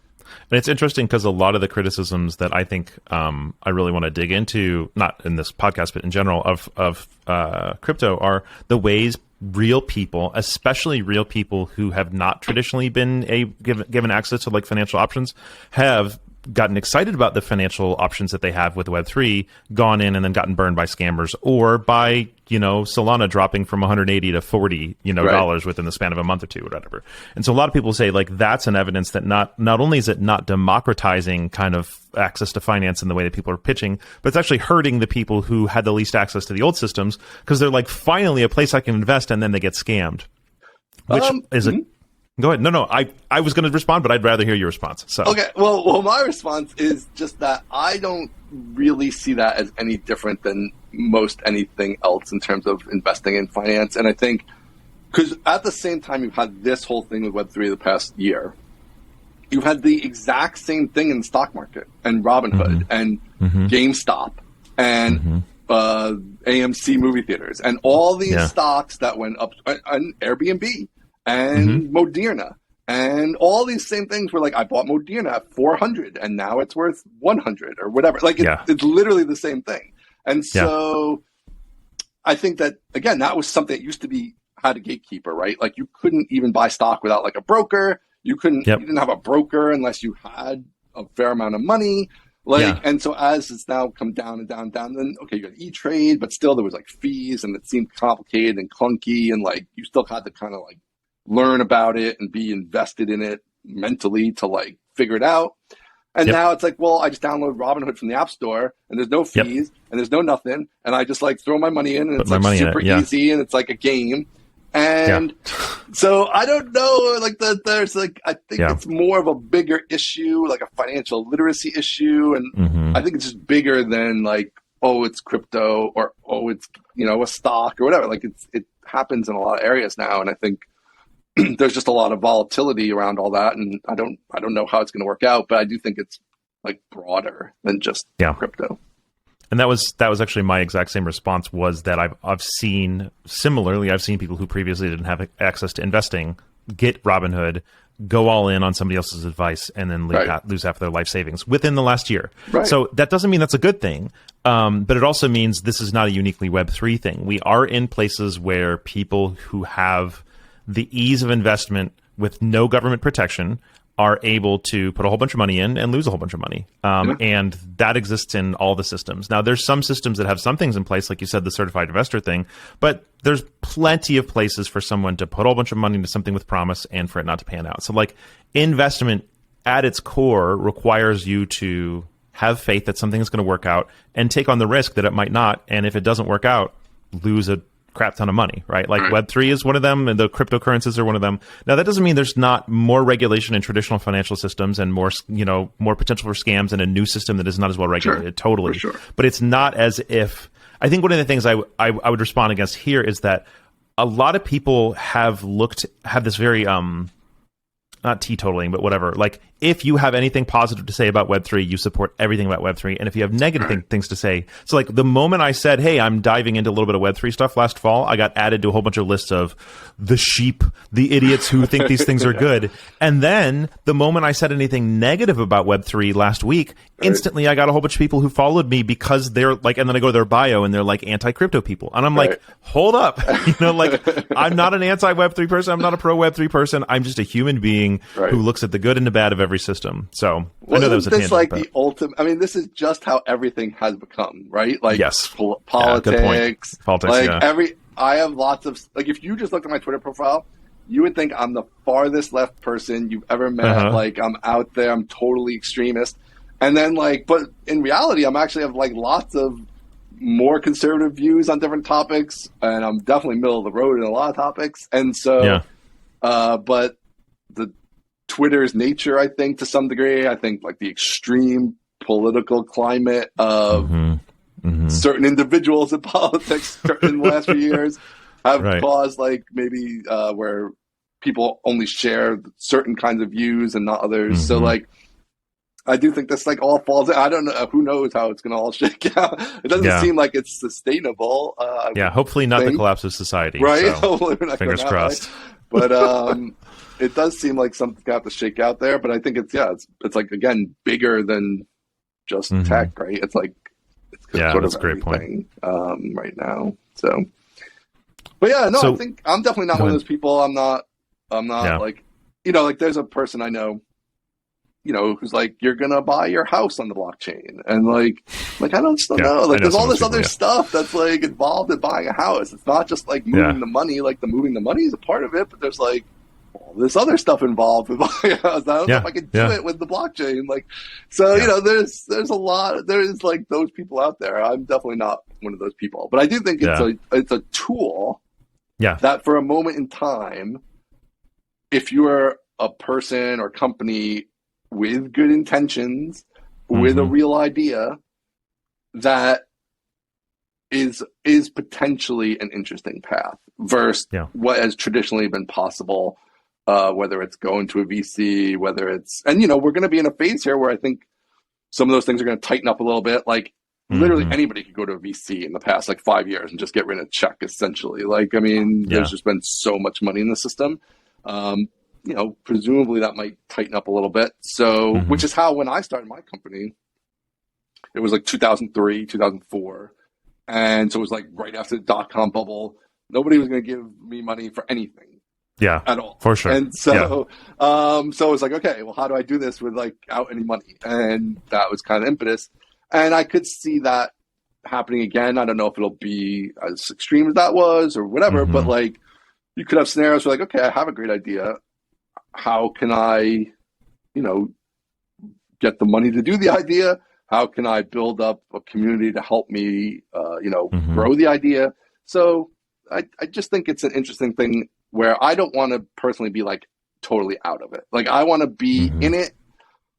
Speaker 1: it's interesting because a lot of the criticisms that I think I really want to dig into, not in this podcast, but in general, of crypto, are the ways real people, especially real people who have not traditionally been given access to like financial options, have gotten excited about the financial options that they have with Web3, gone in and then gotten burned by scammers, or by, Solana dropping from 180 to 40, dollars within the span of a month or two or whatever. And so a lot of people say, like, that's an evidence that not only is it not democratizing kind of access to finance in the way that people are pitching, but it's actually hurting the people who had the least access to the old systems, because they're like, finally a place I can invest, and then they get scammed. Which is a Go ahead. No, I was going to respond, but I'd rather hear your response. So
Speaker 2: okay. Well, my response is just that I don't really see that as any different than most anything else in terms of investing in finance. And I think because at the same time you've had this whole thing with Web3 the past year, you've had the exact same thing in the stock market and Robinhood and GameStop and AMC movie theaters and all these stocks that went up, and Airbnb and Moderna, and all these same things were like, I bought Moderna at 400 and now it's worth 100 or whatever. Like it's literally the same thing. And so I think that, again, that was something that used to be, had a gatekeeper, right? Like you couldn't even buy stock without like a broker. You couldn't, you didn't have a broker unless you had a fair amount of money. Like, and so as it's now come down and down, then, okay, you got E-Trade, but still there was like fees and it seemed complicated and clunky. And like, you still had to kind of like learn about it and be invested in it mentally to like figure it out. And now it's like, well, I just download Robinhood from the App Store and there's no fees and there's no nothing. And I just like throw my money in and it's like super easy and it's like a game. And so I don't know, like there's like, I think it's more of a bigger issue, like a financial literacy issue. And I think it's just bigger than like, oh, it's crypto or, oh, it's, a stock or whatever. Like it happens in a lot of areas now. And I think there's just a lot of volatility around all that. And I don't know how it's going to work out, but I do think it's like broader than just crypto.
Speaker 1: And that was actually my exact same response, was that I've seen people who previously didn't have access to investing get Robinhood, go all in on somebody else's advice, and then lose half their life savings within the last year. Right. So that doesn't mean that's a good thing, but it also means this is not a uniquely Web3 thing. We are in places where people who have the ease of investment with no government protection are able to put a whole bunch of money in and lose a whole bunch of money. And that exists in all the systems. Now, there's some systems that have some things in place, like you said, the certified investor thing, but there's plenty of places for someone to put a whole bunch of money into something with promise and for it not to pan out. So like investment at its core requires you to have faith that something is going to work out, and take on the risk that it might not. And if it doesn't work out, lose a crap ton of money, right? Like Web3 is one of them, and the cryptocurrencies are one of them. Now, that doesn't mean there's not more regulation in traditional financial systems and more potential for scams in a new system that is not as well regulated. Totally.
Speaker 2: Sure.
Speaker 1: But it's not as if, I think one of the things I would respond against here is that a lot of people have this very, not teetotaling, but whatever. Like, if you have anything positive to say about Web3, you support everything about Web3. And if you have negative things to say, so like the moment I said, hey, I'm diving into a little bit of Web3 stuff last fall, I got added to a whole bunch of lists of the sheep, the idiots who think these things are good. And then the moment I said anything negative about Web3 last week, instantly I got a whole bunch of people who followed me because they're like, and then I go to their bio and they're like anti-crypto people. And I'm like, hold up. I'm not an anti-Web3 person. I'm not a pro-Web3 person. I'm just a human being who looks at the good and the bad of every system. So I know that was a tangent.
Speaker 2: Like the ultimate. I mean, this is just how everything has become, right? Like politics.
Speaker 1: Politics.
Speaker 2: I have lots of if you just looked at my Twitter profile, you would think I'm the farthest left person you've ever met. Like, I'm out there. I'm totally extremist. And then but in reality, I'm actually have lots of more conservative views on different topics, and I'm definitely middle of the road in a lot of topics. And so, but the Twitter's nature, I think, to some degree, I think the extreme political climate of certain individuals in politics in the last few years have caused maybe where people only share certain kinds of views and not others. So I do think this all falls in. I don't know. Who knows how it's going to all shake out? It doesn't seem like it's sustainable.
Speaker 1: Hopefully not the collapse of society.
Speaker 2: Right.
Speaker 1: So,
Speaker 2: Hopefully
Speaker 1: fingers crossed.
Speaker 2: But it does seem like something's going to have to shake out there. But I think it's again, bigger than just tech, right? It's sort of
Speaker 1: a great point.
Speaker 2: Right now. So, but I think I'm definitely not one of those people. I'm not there's a person I know, who's you're going to buy your house on the blockchain. And I don't still know. There's all this other stuff that's involved in buying a house. It's not just moving the money. The moving the money is a part of it, but there's all this other stuff involved with buying a house. I don't know if I could do it with the blockchain. There's a lot. There is those people out there. I'm definitely not one of those people, but I do think it's a tool that for a moment in time, if you're a person or company with good intentions, with a real idea, that is potentially an interesting path versus what has traditionally been possible, whether it's going to a VC, whether it's, and we're going to be in a phase here where I think some of those things are going to tighten up a little bit. Literally anybody could go to a VC in the past 5 years and just get rid of a check, essentially. There's just been so much money in the system. Presumably that might tighten up a little bit. So, which is how when I started my company, it was 2003, 2004. And so it was right after the dot-com bubble. Nobody was going to give me money for anything.
Speaker 1: Yeah.
Speaker 2: At all.
Speaker 1: For sure.
Speaker 2: And so, so it was okay, well, how do I do this without any money? And that was kind of impetus. And I could see that happening again. I don't know if it'll be as extreme as that was or whatever, but you could have scenarios where okay, I have a great idea. How can I, get the money to do the idea? How can I build up a community to help me, grow the idea? So I just think it's an interesting thing where I don't want to personally be totally out of it. I want to be in it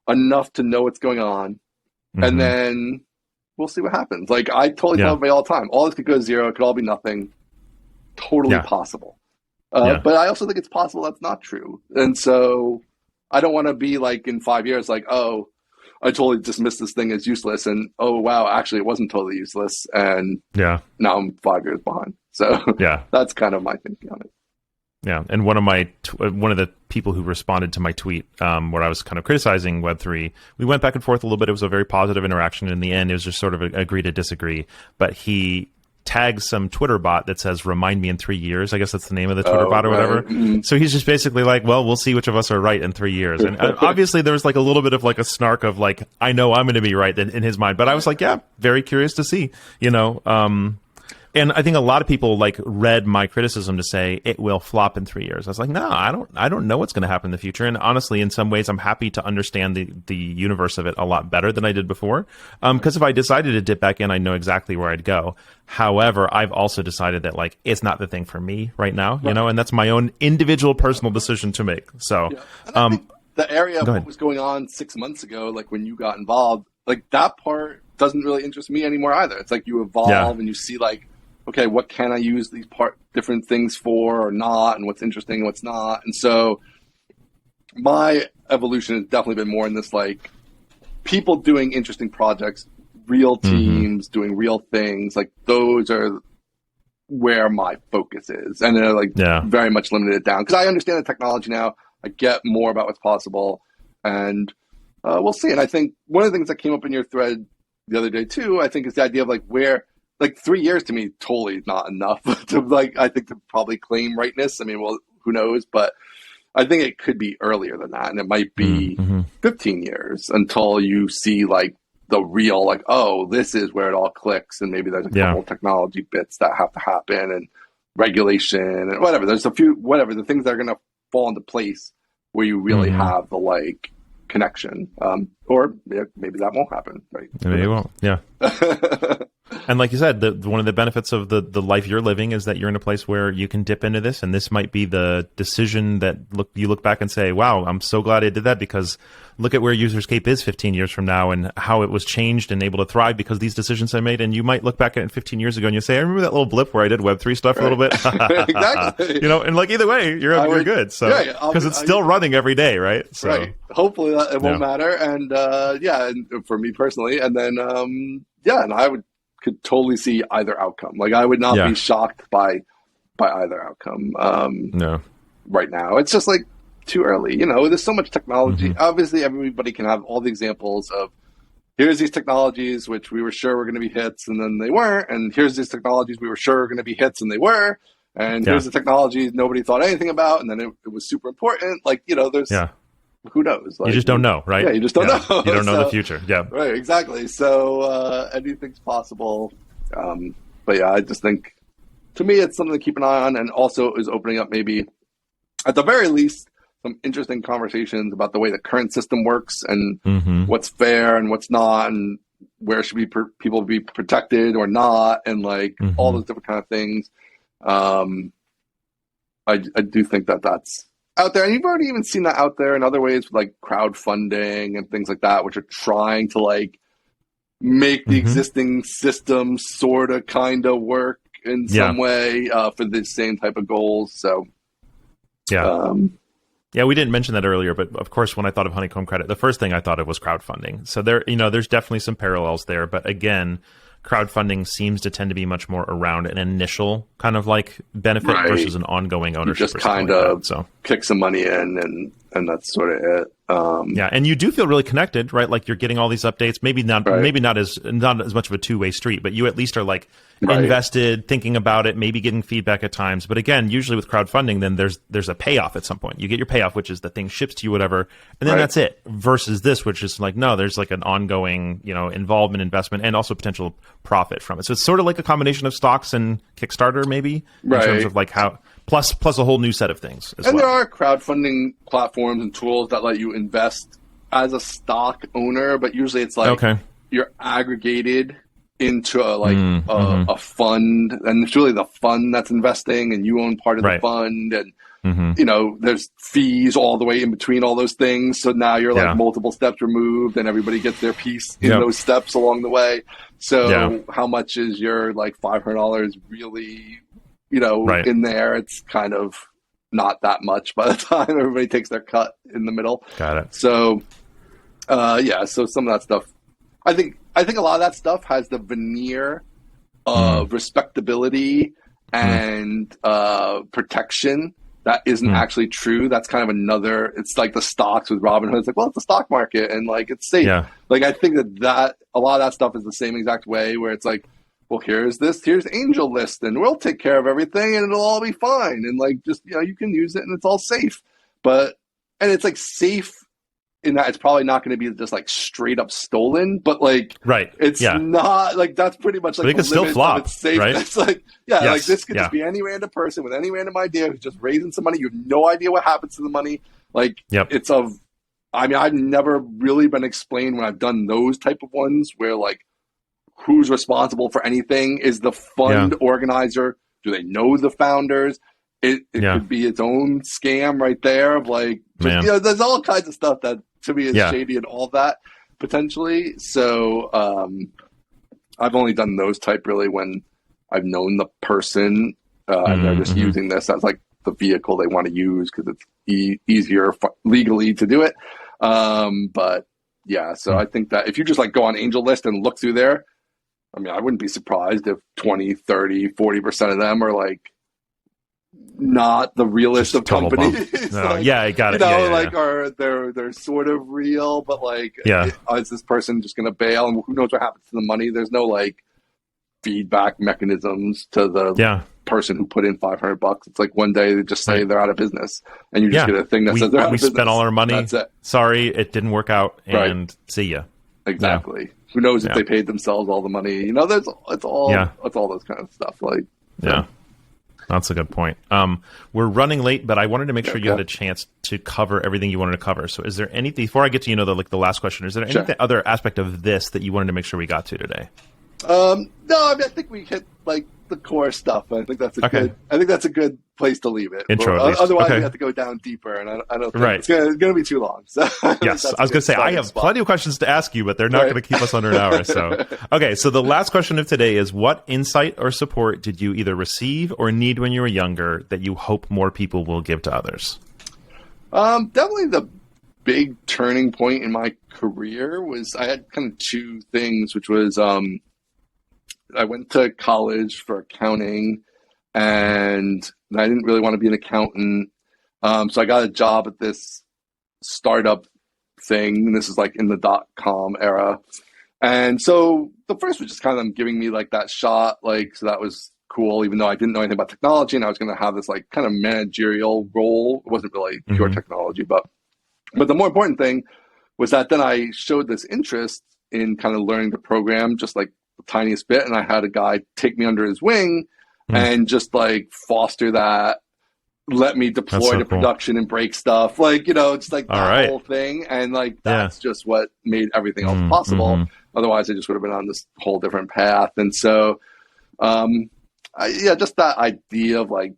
Speaker 2: enough to know what's going on, and then we'll see what happens. I totally tell everybody all the time, all this could go to zero. It could all be nothing. Totally possible. But I also think it's possible that's not true. And so I don't want to be in 5 years, oh, I totally dismissed this thing as useless. And, oh, wow, actually it wasn't totally useless. And now I'm 5 years behind. So that's kind of my thinking on it.
Speaker 1: Yeah. And one of the people who responded to my tweet where I was kind of criticizing Web3, we went back and forth a little bit. It was a very positive interaction. In the end, it was just sort of agree to disagree. But he tags some Twitter bot that says, remind me in 3 years. I guess that's the name of the Twitter bot or whatever. So he's just basically well, we'll see which of us are right in 3 years. And obviously there was a little bit of a snark of I know I'm going to be right in his mind. But I was very curious to see, And I think a lot of people like read my criticism to say it will flop in 3 years. I was like, no, I don't know what's going to happen in the future. And honestly, in some ways, I'm happy to understand the universe of it a lot better than I did before. Because if I decided to dip back in, I know exactly where I'd go. However, I've also decided that like it's not the thing for me right now, you know, and that's my own individual personal decision to make. So,
Speaker 2: I think the area of what was going on 6 months ago, like when you got involved, like that part doesn't really interest me anymore either. It's like you evolve and you see like, okay, what can I use these different things for or not, and what's interesting and what's not. And so my evolution has definitely been more in this, like, people doing interesting projects, real teams doing real things. Like, those are where my focus is. And they're, like, very much limited it down. Because I understand the technology now. I get more about what's possible. And we'll see. And I think one of the things that came up in your thread the other day, too, I think is the idea of, like, where... Like 3 years to me, totally not enough to like, I think to probably claim rightness. I mean, well, who knows, but I think it could be earlier than that. And it might be 15 years until you see like the real, like, oh, this is where it all clicks. And maybe there's a couple technology bits that have to happen and regulation and whatever. There's a few, whatever, the things that are going to fall into place where you really have the like connection. Or maybe that won't happen. Right.
Speaker 1: Maybe it won't. Yeah. And like you said, one of the benefits of the life you're living is that you're in a place where you can dip into this, and this might be the decision that you look back and say, wow, I'm so glad I did that, because look at where UserScape is 15 years from now and how it was changed and able to thrive because these decisions I made. And you might look back at it 15 years ago and you say, I remember that little blip where I did Web3 stuff a little bit.
Speaker 2: Exactly.
Speaker 1: You know, and like either way, you're good. So because it's still running every day, right? So,
Speaker 2: right. Hopefully it won't matter. And and for me personally, and then and I could totally see either outcome. Like I would not be shocked by either outcome.
Speaker 1: No.
Speaker 2: Right now, it's just like too early. You know, there's so much technology. Obviously, everybody can have all the examples of here's these technologies which we were sure were going to be hits and then they weren't, and here's these technologies we were sure were going to be hits and they were, and here's the technologies nobody thought anything about and then it was super important. Like, you know, there's who knows? Like,
Speaker 1: you just don't know, right?
Speaker 2: Yeah, you just don't know.
Speaker 1: You don't know the future. Yeah,
Speaker 2: right, exactly. So anything's possible. But yeah, I just think, to me, it's something to keep an eye on, and also is opening up maybe, at the very least, some interesting conversations about the way the current system works and what's fair and what's not, and where should people be protected or not, and like all those different kind of things. I do think that's out there, and you've already even seen that out there in other ways, like crowdfunding and things like that, which are trying to like make the existing system sort of kind of work in some way for the same type of goals. So
Speaker 1: we didn't mention that earlier, but of course, when I thought of honeycomb credit, the first thing I thought of was crowdfunding. So there's definitely some parallels there, but again, crowdfunding seems to tend to be much more around an initial kind of like benefit versus an ongoing ownership.
Speaker 2: You just kind of kick some money in and that's sort of it.
Speaker 1: And you do feel really connected, right? Like you're getting all these updates. Maybe not as much of a two-way street, but you at least are like invested, thinking about it, maybe getting feedback at times. But again, usually with crowdfunding, then there's a payoff at some point. You get your payoff, which is the thing ships to you, whatever, and then that's it. Versus this, which is like, no, there's like an ongoing, involvement, investment, and also potential profit from it. So it's sort of like a combination of stocks and Kickstarter, maybe in terms of like how. Plus a whole new set of things as well.
Speaker 2: There are crowdfunding platforms and tools that let you invest as a stock owner, but usually it's like you're aggregated into a fund, and it's really the fund that's investing, and you own part of the fund, and there's fees all the way in between all those things. So now you're like multiple steps removed, and everybody gets their piece in those steps along the way. So how much is your like $500 really? In there, it's kind of not that much by the time everybody takes their cut in the middle.
Speaker 1: Got it.
Speaker 2: So, so some of that stuff, I think a lot of that stuff has the veneer of respectability and protection that isn't actually true. That's kind of it's like the stocks with Robinhood. It's like, well, it's the stock market and like it's safe. Yeah. Like I think that a lot of that stuff is the same exact way, where it's like, well, here's Angel List, and we'll take care of everything, and it'll all be fine. And like, just you can use it, and it's all safe. And it's like safe in that it's probably not going to be just like straight up stolen, but like it's not like that's pretty much like
Speaker 1: they could still flop,
Speaker 2: its safe.
Speaker 1: right?
Speaker 2: It's like like this could just be any random person with any random idea who's just raising some money. You have no idea what happens to the money. Like it's I mean, I've never really been explained when I've done those type of ones where like who's responsible for anything. Is the fund organizer? Do they know the founders? It could be its own scam right there of like, just, there's all kinds of stuff that to me is shady and all that potentially. So I've only done those type really when I've known the person and they're just using this as like the vehicle they want to use because it's easier legally to do it. But so I think that if you just like go on Angel List and look through there, I mean, I wouldn't be surprised if 20, 30, 40% of them are like not the realest of companies.
Speaker 1: No,
Speaker 2: like,
Speaker 1: I got it.
Speaker 2: Are they're sort of real, but like, is this person just going to bail? And who knows what happens to the money? There's no like feedback mechanisms to the person who put in $500. It's like one day they just say they're out of business, and you just get a thing that says they're out of business. We spent
Speaker 1: all our money.
Speaker 2: That's it.
Speaker 1: Sorry, it didn't work out, and see ya.
Speaker 2: Exactly. Who knows if they paid themselves all the money? You know, it's all those kind of stuff. Like,
Speaker 1: that's a good point. We're running late, but I wanted to make sure you had a chance to cover everything you wanted to cover. So, is there anything before I get to the last question? Is there any other aspect of this that you wanted to make sure we got to today?
Speaker 2: No, I mean, I think we hit like the core stuff. I think that's a good place to leave it.
Speaker 1: Intro,
Speaker 2: otherwise, we have to go down deeper, and I don't think it's going to be too long. So
Speaker 1: yes, I was going to say I have plenty of questions to ask you, but they're not going to keep us under an hour. So so the last question of today is: what insight or support did you either receive or need when you were younger that you hope more people will give to others?
Speaker 2: Definitely the big turning point in my career was I had kind of two things, which was I went to college for accounting, and I didn't really want to be an accountant. So I got a job at this startup thing. This is like in the .com era. And so the first was just kind of them giving me like that shot. Like, so that was cool, even though I didn't know anything about technology, and I was going to have this like kind of managerial role. It wasn't really pure technology, but the more important thing was that then I showed this interest in kind of learning to program just like the tiniest bit, and I had a guy take me under his wing and just like foster that, let me deploy to production and break stuff, like, you know, it's like that whole thing, and like that's just what made everything else possible. Otherwise I just would have been on this whole different path. And so just that idea of like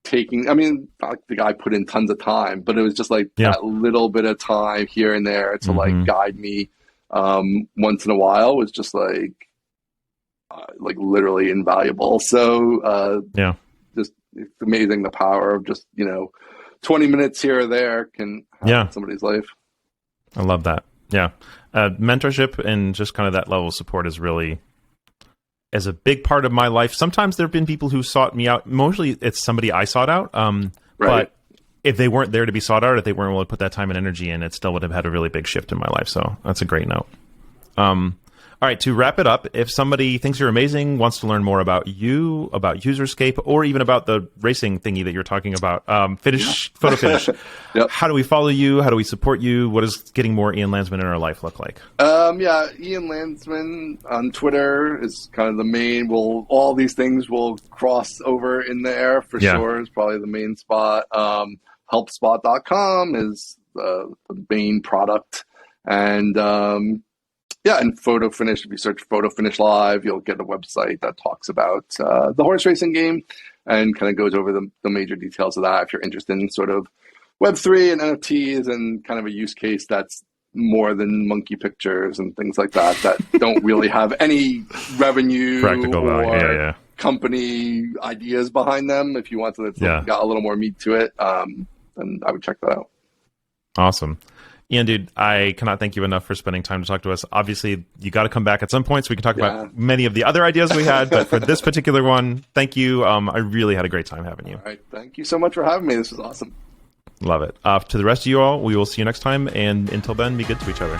Speaker 2: taking, I mean, like the guy put in tons of time, but it was just like that little bit of time here and there to like guide me once in a while was just like literally invaluable. So just it's amazing the power of just 20 minutes here or there can help somebody's life.
Speaker 1: I love that. Mentorship and just kind of that level of support is really a big part of my life. Sometimes there have been people who sought me out. Mostly it's somebody I sought out. But if they weren't there to be sought out, if they weren't willing to put that time and energy in, it still would have had a really big shift in my life. So that's a great note. All right, to wrap it up, if somebody thinks you're amazing, wants to learn more about you, about UserScape, or even about the racing thingy that you're talking about, Photo Finish, how do we follow you? How do we support you? What does getting more Ian Landsman in our life look like?
Speaker 2: Ian Landsman on Twitter is kind of the main. All these things will cross over in there for sure. Is probably the main spot. HelpSpot.com is the main product, and and Photo Finish. If you search Photo Finish Live, you'll get a website that talks about the horse racing game and kind of goes over the major details of that. If you're interested in sort of Web3 and NFTs and kind of a use case that's more than monkey pictures and things like that don't really have any revenue
Speaker 1: practical value.
Speaker 2: Or company ideas behind them. If you want something that's got a little more meat to it, then I would check that out.
Speaker 1: Awesome. Ian, dude, I cannot thank you enough for spending time to talk to us. Obviously, you got to come back at some point so we can talk about many of the other ideas we had. But for this particular one, thank you. I really had a great time having you.
Speaker 2: All right. Thank you so much for having me. This was awesome.
Speaker 1: Love it. To the rest of you all, we will see you next time. And until then, be good to each other.